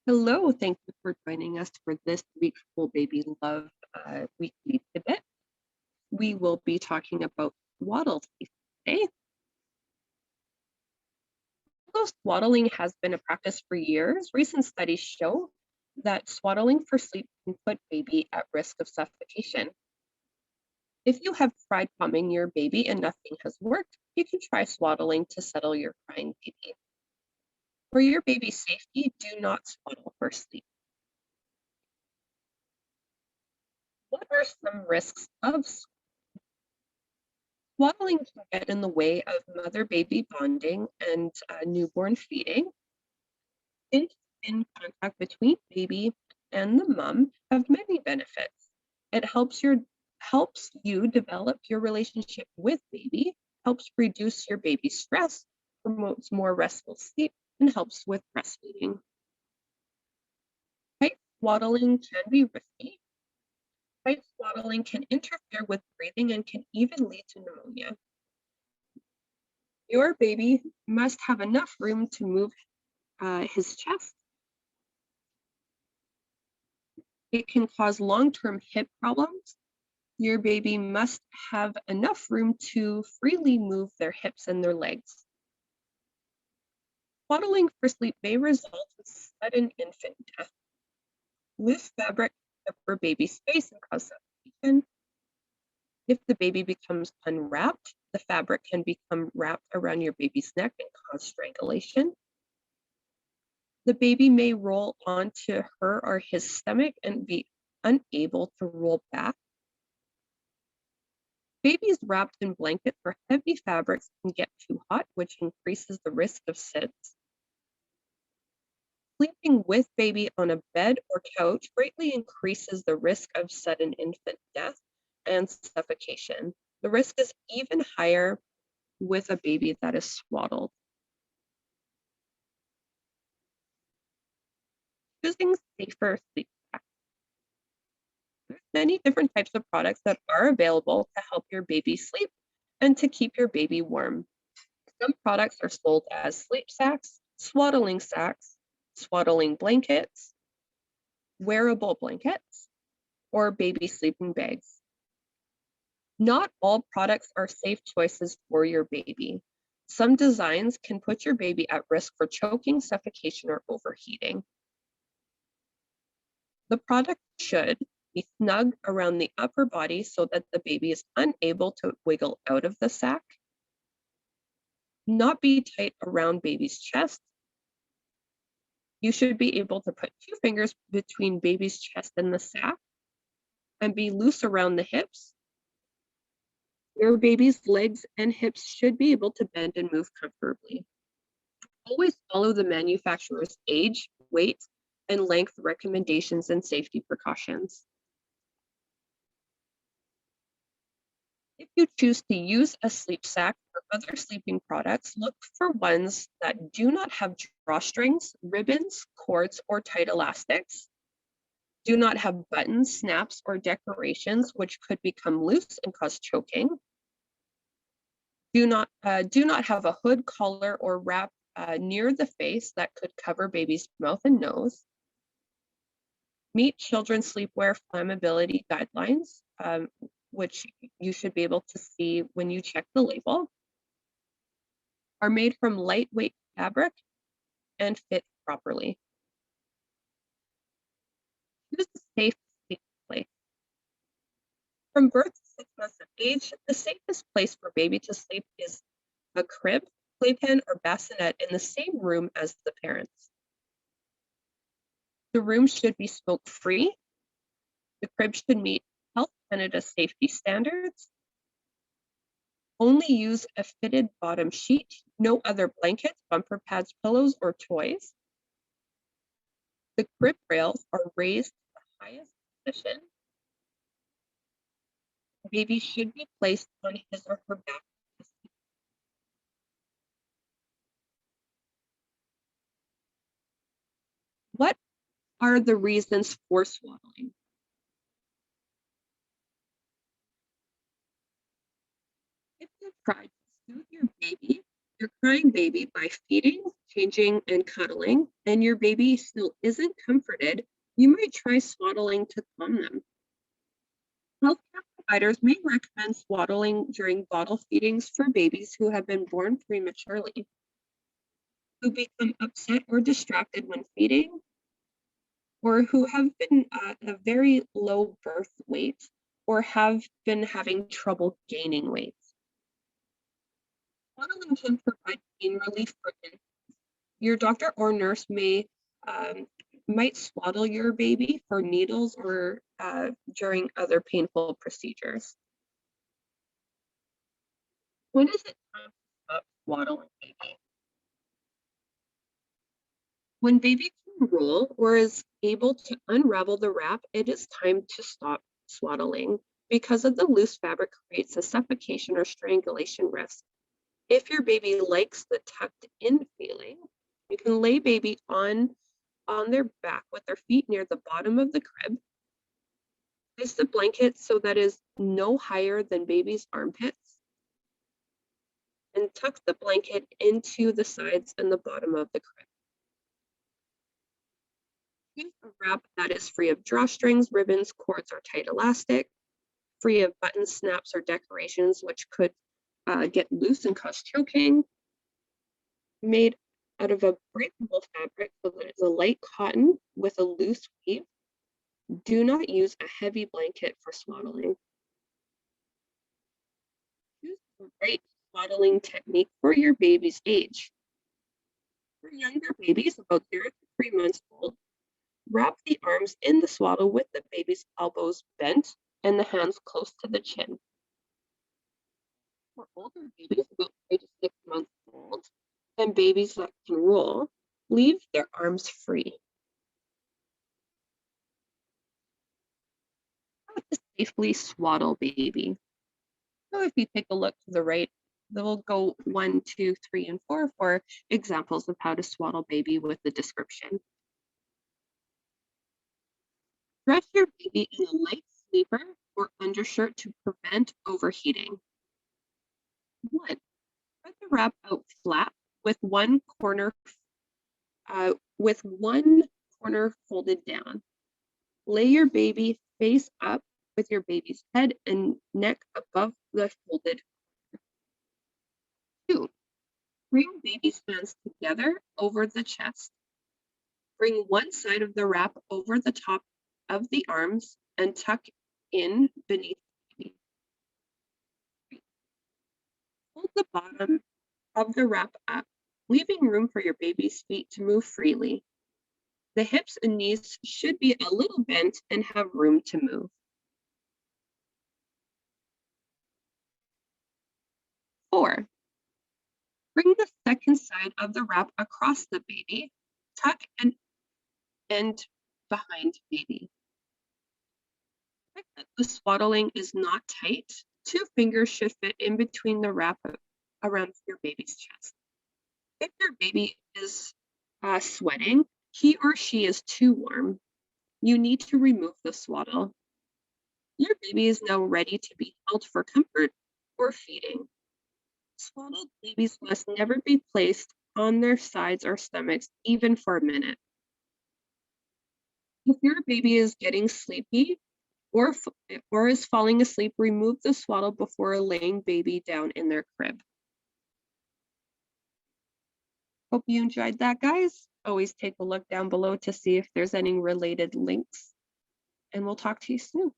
Hello, thank you for joining us for this week's Full Baby Love weekly tidbit. We will be talking about swaddle sleep today. Although swaddling has been a practice for years, recent studies show that swaddling for sleep can put baby at risk of suffocation. If you have tried calming your baby and nothing has worked, you can try swaddling to settle your crying baby. For your baby's safety, do not swaddle for sleep. What are some risks of swaddling? Can get in the way of mother-baby bonding and newborn feeding. In contact between baby and the mom have many benefits. It helps you develop your relationship with baby, helps reduce your baby's stress, promotes more restful sleep, and helps with breastfeeding. Tight swaddling can be risky. Tight swaddling can interfere with breathing and can even lead to pneumonia. Your baby must have enough room to move his chest. It can cause long-term hip problems. Your baby must have enough room to freely move their hips and their legs. Swaddling for sleep may result in sudden infant death. Loose fabric can cover baby's face and cause suffocation. If the baby becomes unwrapped, the fabric can become wrapped around your baby's neck and cause strangulation. The baby may roll onto her or his stomach and be unable to roll back. Babies wrapped in blankets or heavy fabrics can get too hot, which increases the risk of SIDS. Sleeping with baby on a bed or couch greatly increases the risk of sudden infant death and suffocation. The risk is even higher with a baby that is swaddled. Choosing safer sleep sacks. There's many different types of products that are available to help your baby sleep and to keep your baby warm. Some products are sold as sleep sacks, swaddling blankets, wearable blankets, or baby sleeping bags. Not all products are safe choices for your baby. Some designs can put your baby at risk for choking, suffocation, or overheating. The product should be snug around the upper body so that the baby is unable to wiggle out of the sack. Not be tight around baby's chest. You should be able to put 2 fingers between baby's chest and the sack and be loose around the hips. Your baby's legs and hips should be able to bend and move comfortably. Always follow the manufacturer's age, weight, and length recommendations and safety precautions. If you choose to use a sleep sack or other sleeping products, look for ones that do not have drawstrings, ribbons, cords, or tight elastics. Do not have buttons, snaps, or decorations, which could become loose and cause choking. Do not have a hood, collar, or wrap near the face that could cover baby's mouth and nose. Meet children's sleepwear flammability guidelines, which you should be able to see when you check the label. Are made from lightweight fabric and fit properly. Choose a safe sleep place. From birth to 6 months of age, the safest place for baby to sleep is a crib, playpen, or bassinet in the same room as the parents. The room should be smoke-free. The crib should meet Health Canada safety standards. Only use a fitted bottom sheet, no other blankets, bumper pads, pillows, or toys. The crib rails are raised to the highest position. Baby should be placed on his or her back. What are the reasons for swaddling? If you've tried to soothe your baby You're crying baby by feeding, changing, and cuddling, and your baby still isn't comforted, you might try swaddling to calm them. Healthcare providers may recommend swaddling during bottle feedings for babies who have been born prematurely, who become upset or distracted when feeding, or who have been at a very low birth weight or have been having trouble gaining weight. Swaddling can provide pain relief for infants. Your doctor or nurse um, might swaddle your baby for needles or during other painful procedures. When is it time to stop swaddling baby? When baby can roll or is able to unravel the wrap, it is time to stop swaddling because of the loose fabric creates a suffocation or strangulation risk. If your baby likes the tucked in feeling, you can lay baby on their back with their feet near the bottom of the crib. Place the blanket so that is no higher than baby's armpits, and tuck the blanket into the sides and the bottom of the crib. Use a wrap that is free of drawstrings, ribbons, cords, or tight elastic, free of buttons, snaps, or decorations, which could get loose and cause choking. Made out of a breathable fabric so that it's a light cotton with a loose weave. Do not use a heavy blanket for swaddling. Choose the right swaddling technique for your baby's age. For younger babies, about 0 to 3 months old, wrap the arms in the swaddle with the baby's elbows bent and the hands close to the chin. For older babies, about 3 to 6 months old, and babies that can roll, leave their arms free. How to safely swaddle baby. So if you take a look to the right, we'll go 1, 2, 3, and 4 for examples of how to swaddle baby with the description. Dress your baby in a light sleeper or undershirt to prevent overheating. 1. Spread the wrap out flat with one corner folded down. Lay your baby face up with your baby's head and neck above the folded. 2. Bring baby's hands together over the chest. Bring one side of the wrap over the top of the arms and tuck in beneath baby. 3. Hold the bottom of the wrap up, leaving room for your baby's feet to move freely. The hips and knees should be a little bent and have room to move. 4. Bring the second side of the wrap across the baby, tuck and end behind baby. Check that the swaddling is not tight. 2 fingers should fit in between the wrap around your baby's chest. If your baby is sweating, he or she is too warm, you need to remove the swaddle. Your baby is now ready to be held for comfort or feeding. Swaddled babies must never be placed on their sides or stomachs, even for a minute. If your baby is getting sleepy or is falling asleep, remove the swaddle before laying baby down in their crib. Hope you enjoyed that, guys. Always take a look down below to see if there's any related links, and we'll talk to you soon.